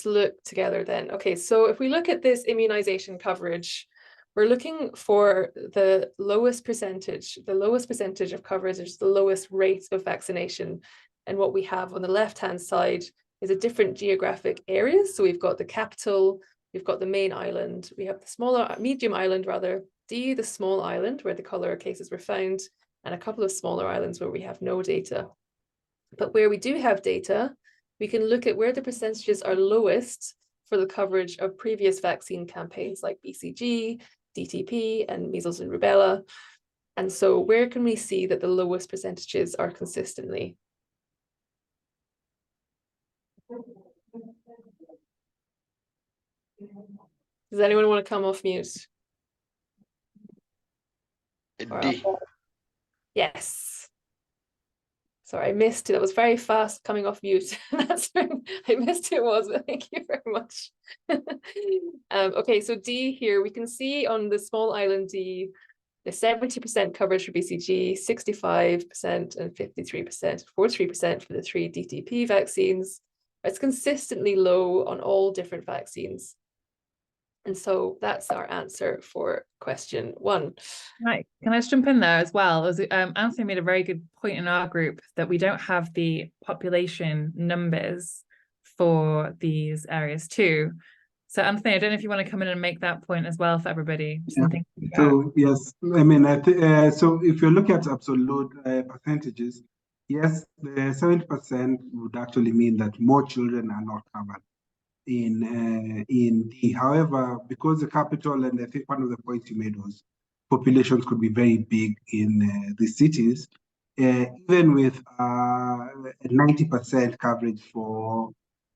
look together then. Okay, so if we look at this immunization coverage, we're looking for the lowest percentage of coverage is the lowest rate of vaccination. And what we have on the left-hand side is a different geographic areas. So we've got the capital, we've got the main island, we have the medium island rather, D, the small island where the cholera cases were found, and a couple of smaller islands where we have no data. But where we do have data, we can look at where the percentages are lowest for the coverage of previous vaccine campaigns like BCG, DTP, and measles and rubella. And so where can we see that the lowest percentages are consistently? Does anyone want to come off mute? D. Yes. Sorry, I missed it. That was very fast coming off mute. That's I missed who it was, but thank you very much. Okay, so D here, we can see on the small island D, the 70% coverage for BCG, 65% and 53%, 43% for the 3 DTP vaccines. It's consistently low on all different vaccines. And so that's our answer for question 1. Right. Can I just jump in there as well? Anthony made a very good point in our group that we don't have the population numbers for these areas too. So Anthony, I don't know if you want to come in and make that point as well for everybody. Yeah. So yes, I mean, so if you look at absolute percentages, yes, the 70% would actually mean that more children are not covered in D. However, because the capital, and I think one of the points you made was populations could be very big in the cities, even with 90% coverage for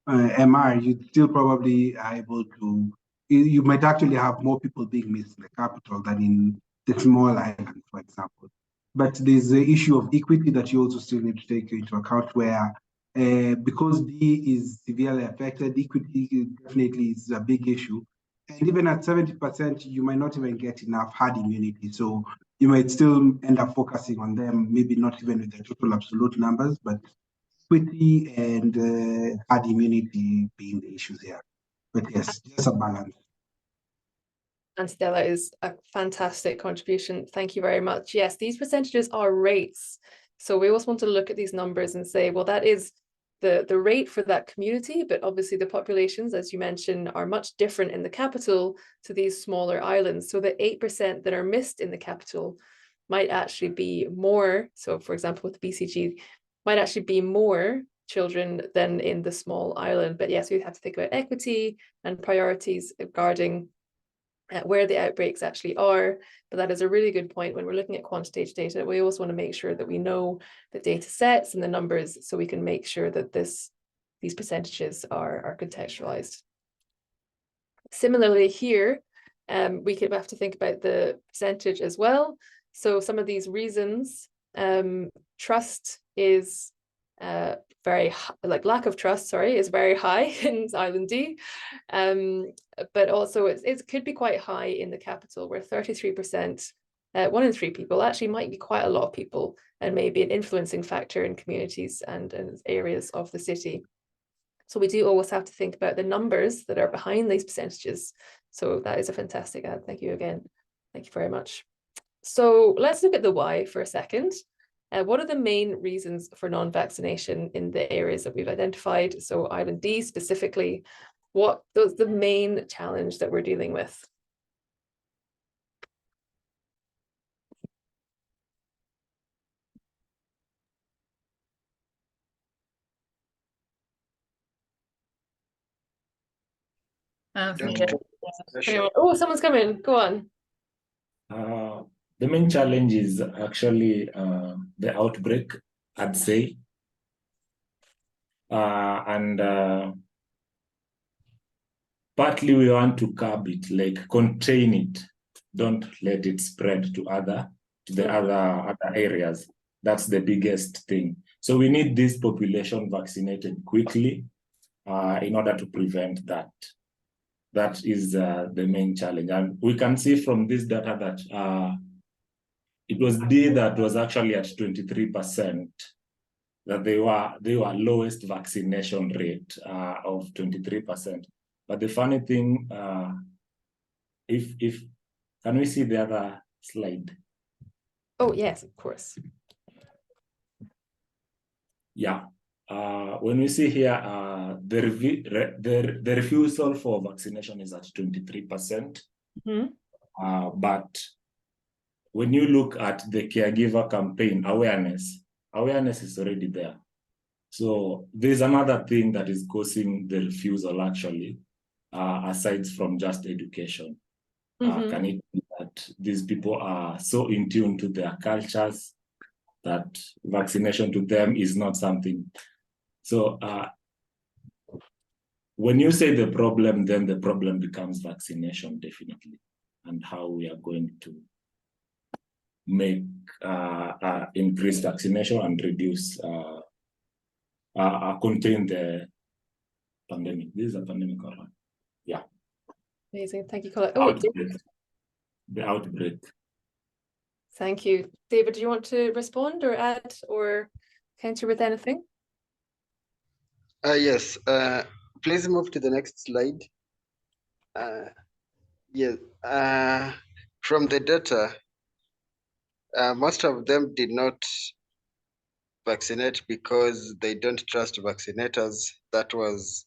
MR, you still probably are able to, you might actually have more people being missed in the capital than in the small islands, for example. But there's the issue of equity that you also still need to take into account, where because D is severely affected, equity definitely is a big issue. And even at 70%, you might not even get enough herd immunity. So you might still end up focusing on them, maybe not even with the total absolute numbers, but equity and herd immunity being the issues here. But yes, just a balance. And Stella is a fantastic contribution. Thank you very much. Yes, these percentages are rates. So we always want to look at these numbers and say, well, that is the rate for that community, but obviously the populations, as you mentioned, are much different in the capital to these smaller islands. So the 8% that are missed in the capital might actually be more. So for example, with BCG, might actually be more children than in the small island. But yes, we have to think about equity and priorities regarding where the outbreaks actually are. But that is a really good point. When we're looking at quantitative data, we always want to make sure that we know the data sets and the numbers so we can make sure that these percentages are contextualized. Similarly here, we could have to think about the percentage as well. So some of these reasons, trust is very like lack of trust, sorry, is very high in Island D, but also it could be quite high in the capital, where 33%, 1 in 3 people actually might be quite a lot of people, and maybe an influencing factor in communities and areas of the city. So we do always have to think about the numbers that are behind these percentages. So that is a fantastic ad. Thank you again. Thank you very much. So let's look at the why for a second. What are the main reasons for non-vaccination in the areas that we've identified? So Island D specifically, what's the main challenge that we're dealing with? Oh, someone's coming. Go on. The main challenge is actually the outbreak, I'd say. Partly we want to curb it, like contain it. Don't let it spread to other areas. That's the biggest thing. So we need this population vaccinated quickly in order to prevent that. That is the main challenge. And we can see from this data that it was D that was actually at 23%, that they were lowest vaccination rate of 23%. But the funny thing, if can we see the other slide? Oh yes, of course. Yeah. When we see here, the refusal for vaccination is at 23%. Mm-hmm. But when you look at the caregiver campaign, awareness is already there. So there's another thing that is causing the refusal actually, aside from just education. Mm-hmm. Can it be that these people are so in tune to their cultures that vaccination to them is not something? So when you say the problem, then the problem becomes vaccination, definitely, and how we are going to make increase vaccination and reduce, contain the pandemic. This is a pandemic, all right? Yeah. Amazing, thank you, Colin. Oh, the outbreak. Thank you. David, do you want to respond or add or counter with anything? Yes, please move to the next slide. Yes, from the data, most of them did not vaccinate because they don't trust vaccinators. That was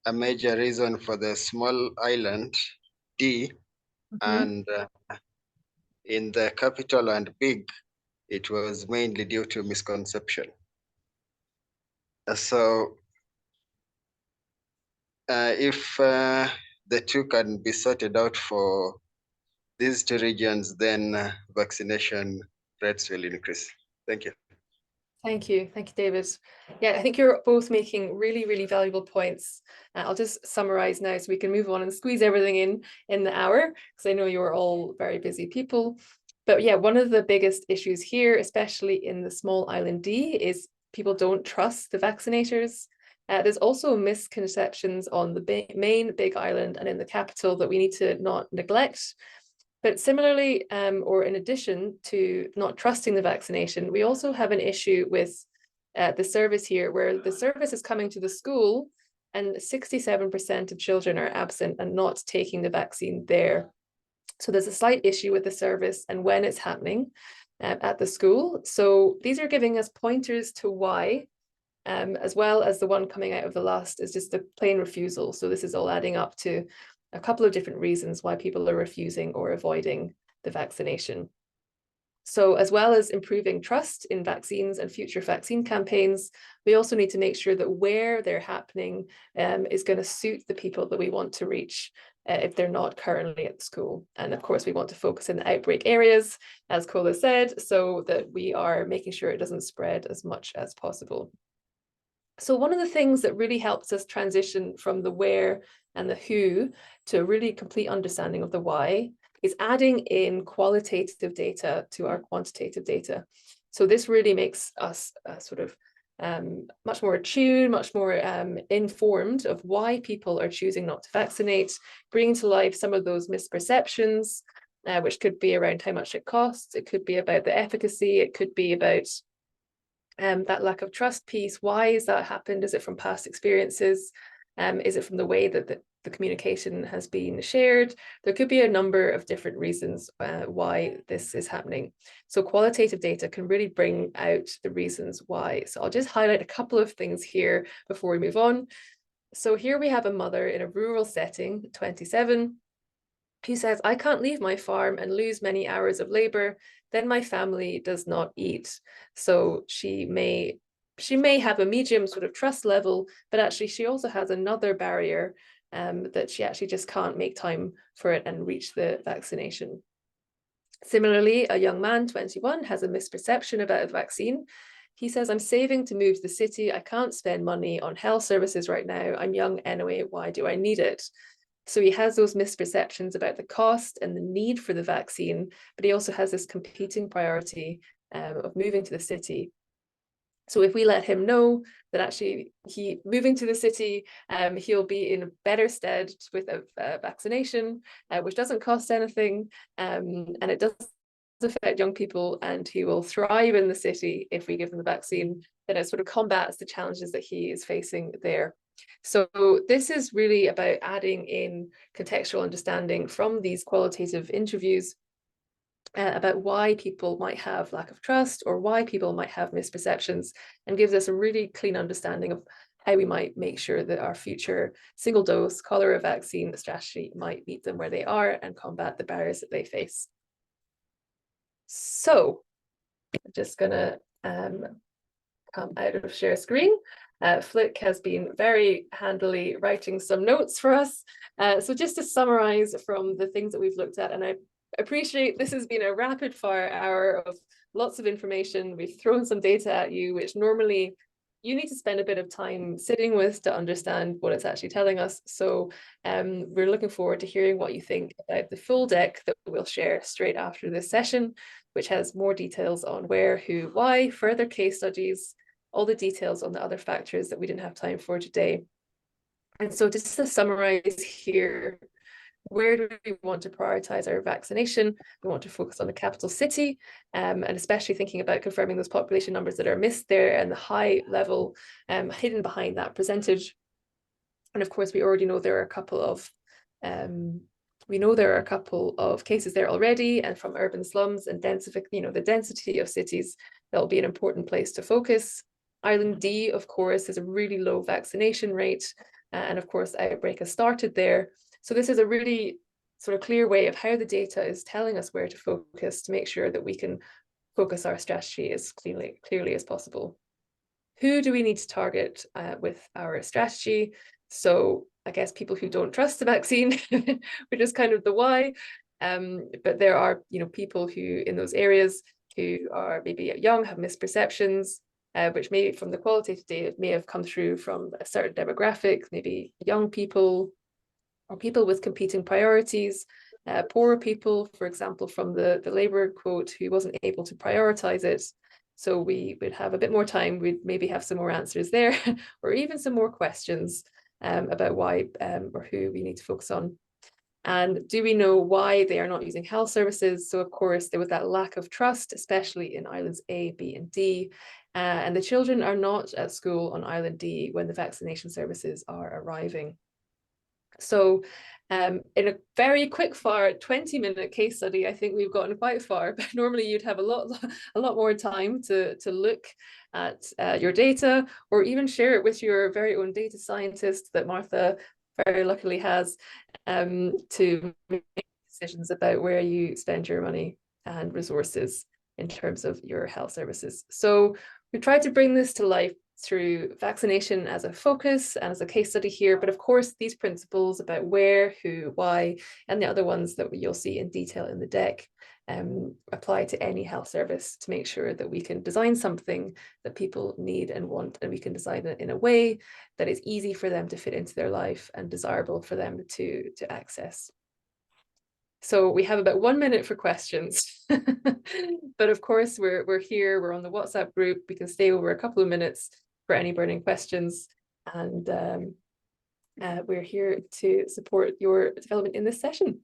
a major reason for the small island D. Mm-hmm. And in the capital and big, it was mainly due to misconception. So if the two can be sorted out for these two regions, then vaccination rates will increase. Thank you. Thank you, David. Yeah, I think you're both making really, really valuable points. I'll just summarize now so we can move on and squeeze everything in the hour, because I know you're all very busy people. But yeah, one of the biggest issues here, especially in the small island D, is people don't trust the vaccinators. There's also misconceptions on the main big island and in the capital that we need to not neglect. But similarly, or in addition to not trusting the vaccination, we also have an issue with the service here, where the service is coming to the school and 67% of children are absent and not taking the vaccine there. So there's a slight issue with the service and when it's happening at the school. So these are giving us pointers to why, as well as the one coming out of the last is just the plain refusal. So this is all adding up to a couple of different reasons why people are refusing or avoiding the vaccination. So as well as improving trust in vaccines and future vaccine campaigns, we also need to make sure that where they're happening is going to suit the people that we want to reach if they're not currently at the school. And of course, we want to focus in the outbreak areas, as Kola said, so that we are making sure it doesn't spread as much as possible. So one of the things that really helps us transition from the where and the who to a really complete understanding of the why is adding in qualitative data to our quantitative data. So this really makes us sort of much more attuned, much more informed of why people are choosing not to vaccinate, bringing to life some of those misperceptions, which could be around how much it costs. It could be about the efficacy. It could be about that lack of trust piece. Why has that happened? Is it from past experiences? Is it from the way that the communication has been shared. There could be a number of different reasons why this is happening. So qualitative data can really bring out the reasons why. So I'll just highlight a couple of things here before we move on. So here we have a mother in a rural setting, 27, who says, I can't leave my farm and lose many hours of labor, then my family does not eat. So she may have a medium sort of trust level, but actually she also has another barrier that she actually just can't make time for it and reach the vaccination. Similarly, a young man, 21, has a misperception about a vaccine. He says, I'm saving to move to the city. I can't spend money on health services right now. I'm young anyway. Why do I need it? So he has those misperceptions about the cost and the need for the vaccine, but he also has this competing priority of moving to the city. So if we let him know that actually moving to the city, he'll be in better stead with a vaccination, which doesn't cost anything, and it does affect young people, and he will thrive in the city if we give him the vaccine, then it sort of combats the challenges that he is facing there. So this is really about adding in contextual understanding from these qualitative interviews about why people might have lack of trust or why people might have misperceptions, and gives us a really clean understanding of how we might make sure that our future single dose cholera vaccine strategy might meet them where they are and combat the barriers that they face. So I'm just gonna come out of share screen. Flick has been very handily writing some notes for us. So just to summarize from the things that we've looked at, and I appreciate this has been a rapid fire hour of lots of information. We've thrown some data at you, which normally you need to spend a bit of time sitting with to understand what it's actually telling us. So we're looking forward to hearing what you think about the full deck that we'll share straight after this session, which has more details on where, who, why, further case studies, all the details on the other factors that we didn't have time for today. And so just to summarize here, where do we want to prioritize our vaccination? We want to focus on the capital city, and especially thinking about confirming those population numbers that are missed there and the high level hidden behind that percentage. And of course, we already know there are a couple of cases there already, and from urban slums and the density of cities, that'll be an important place to focus. Island D, of course, has a really low vaccination rate, and of course, outbreak has started there. So this is a really sort of clear way of how the data is telling us where to focus to make sure that we can focus our strategy as clearly as possible. Who do we need to target with our strategy? So I guess people who don't trust the vaccine, which is kind of the why. But there are people who in those areas who are maybe young, have misperceptions, which maybe from the qualitative data may have come through from a certain demographic, maybe young people or people with competing priorities, poorer people, for example, from the Labour quote, who wasn't able to prioritize it. So we would have a bit more time, we'd maybe have some more answers there, or even some more questions about why or who we need to focus on. And do we know why they are not using health services? So of course, there was that lack of trust, especially in Islands A, B, and D. And the children are not at school on Island D when the vaccination services are arriving. So in a very quick fire 20-minute case study, I think we've gotten quite far, but normally you'd have a lot more time to look at your data, or even share it with your very own data scientist that Martha very luckily has, to make decisions about where you spend your money and resources in terms of your health services. So we tried to bring this to life through vaccination as a focus and as a case study here, but of course these principles about where, who, why, and the other ones that you'll see in detail in the deck apply to any health service, to make sure that we can design something that people need and want, and we can design it in a way that is easy for them to fit into their life and desirable for them to access. So we have about 1 minute for questions, but of course we're here, we're on the WhatsApp group, we can stay over a couple of minutes for any burning questions, and we're here to support your development in this session.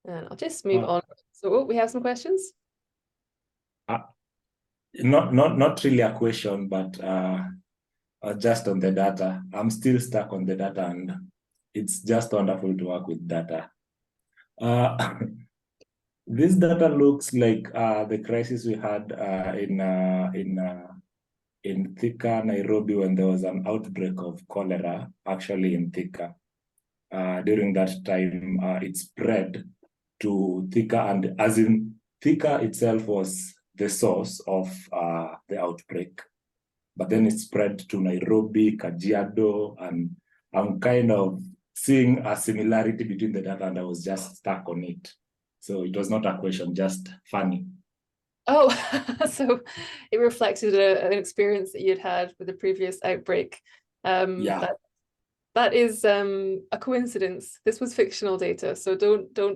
And I'll just move on. So we have some questions. Not really a question, but just on the data. I'm still stuck on the data, and it's just wonderful to work with data. This data looks like the crisis we had in Thika, Nairobi, when there was an outbreak of cholera, actually in Thika. During that time, it spread to Thika, and as in Thika itself was the source of the outbreak. But then it spread to Nairobi, Kajiado, and I'm kind of seeing a similarity between the data, and I was just stuck on it. So it was not a question, just funny. Oh, so it reflected an experience that you'd had with the previous outbreak. Yeah. That is a coincidence. This was fictional data, so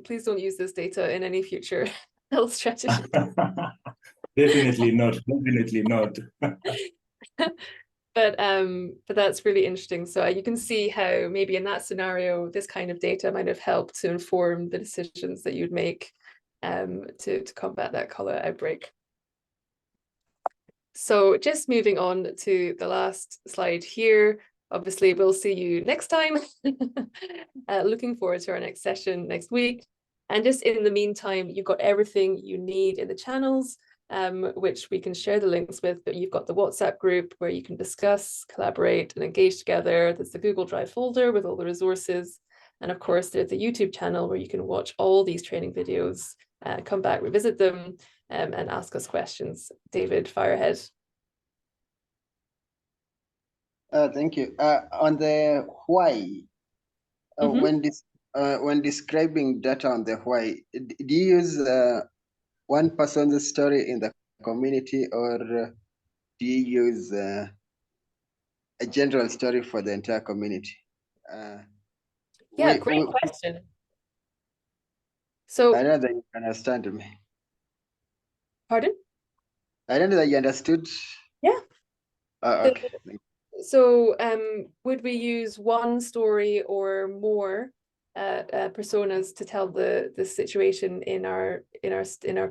please don't use this data in any future health strategy. Definitely not. Definitely not. But that's really interesting. So you can see how maybe in that scenario, this kind of data might have helped to inform the decisions that you'd make to combat that cholera outbreak. So just moving on to the last slide here. Obviously, we'll see you next time. Looking forward to our next session next week. And just in the meantime, you've got everything you need in the channels, which we can share the links with, but you've got the WhatsApp group where you can discuss, collaborate, and engage together. There's the Google Drive folder with all the resources. And of course, there's the YouTube channel where you can watch all these training videos, come back, revisit them, and ask us questions. David, fire ahead. Thank you. On the why, when describing data on the why, do you use one person's story in the community, or do you use a general story for the entire community? Yeah, great question. So I know that you understand me. Pardon? I don't know that you understood. Yeah. Okay. So would we use one story or more personas to tell the situation in our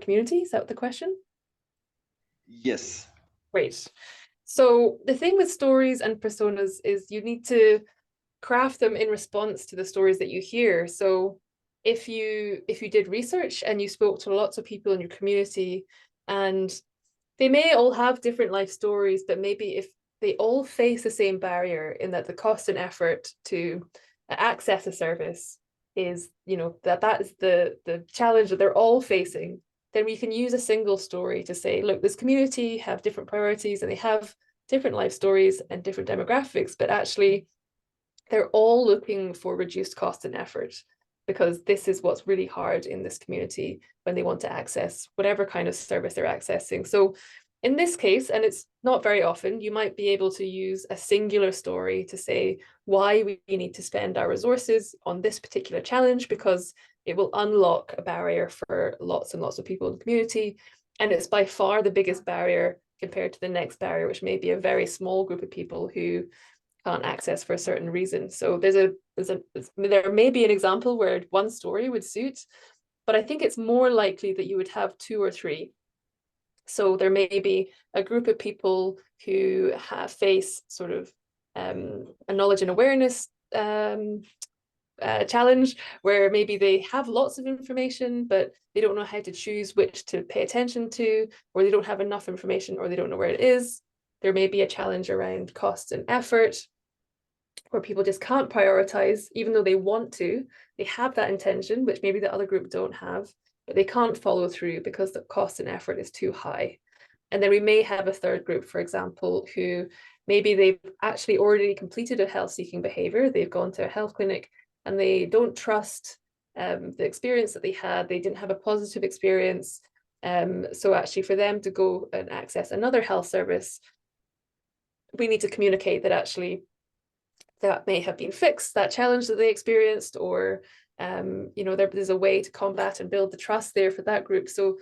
community? Is that the question? Yes. Great. So the thing with stories and personas is you need to craft them in response to the stories that you hear. So if you did research and you spoke to lots of people in your community, and they may all have different life stories, but maybe if they all face the same barrier in that the cost and effort to access a service is, that is the challenge that they're all facing, then we can use a single story to say, look, this community have different priorities and they have different life stories and different demographics, but actually they're all looking for reduced cost and effort, because this is what's really hard in this community when they want to access whatever kind of service they're accessing. So in this case, and it's not very often, you might be able to use a singular story to say why we need to spend our resources on this particular challenge, because it will unlock a barrier for lots and lots of people in the community. And it's by far the biggest barrier compared to the next barrier, which may be a very small group of people who can't access for a certain reason. So there may be an example where one story would suit, but I think it's more likely that you would have two or three. So there may be a group of people who face sort of a knowledge and awareness challenge, where maybe they have lots of information, but they don't know how to choose which to pay attention to, or they don't have enough information, or they don't know where it is. There may be a challenge around cost and effort, where people just can't prioritize, even though they want to. They have that intention, which maybe the other group don't have, but they can't follow through because the cost and effort is too high. And then we may have a third group, for example, who maybe they've actually already completed a health-seeking behavior. They've gone to a health clinic and they don't trust the experience that they had. They didn't have a positive experience. So actually for them to go and access another health service, we need to communicate that actually that may have been fixed, that challenge that they experienced, or there's a way to combat and build the trust there for that group. So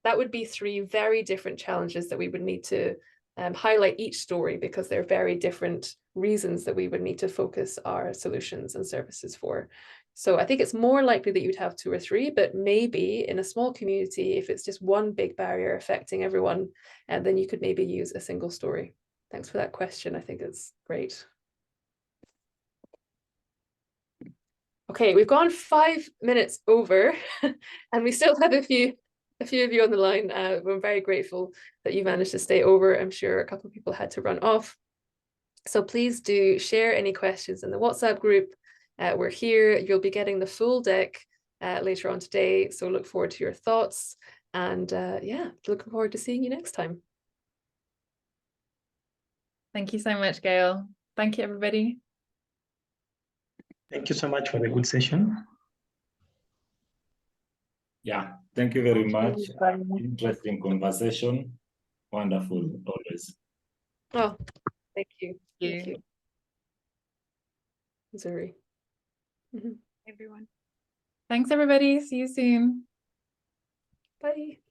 that would be three very different challenges that we would need to highlight each story, because they're very different reasons that we would need to focus our solutions and services for. So I think it's more likely that you'd have 2 or 3, but maybe in a small community, if it's just one big barrier affecting everyone, and then you could maybe use a single story. Thanks for that question. I think it's great. Okay, we've gone 5 minutes over and we still have a few of you on the line. We're very grateful that you managed to stay over. I'm sure a couple of people had to run off. So please do share any questions in the WhatsApp group. We're here. You'll be getting the full deck later on today. So look forward to your thoughts. And yeah, looking forward to seeing you next time. Thank you so much, Gail. Thank you, everybody. Thank you so much for the good session. Yeah, thank you very much. Interesting conversation. Wonderful, always. Oh, thank you. Thank Thank you. Zuri. Everyone. Thanks, everybody. See you soon. Bye.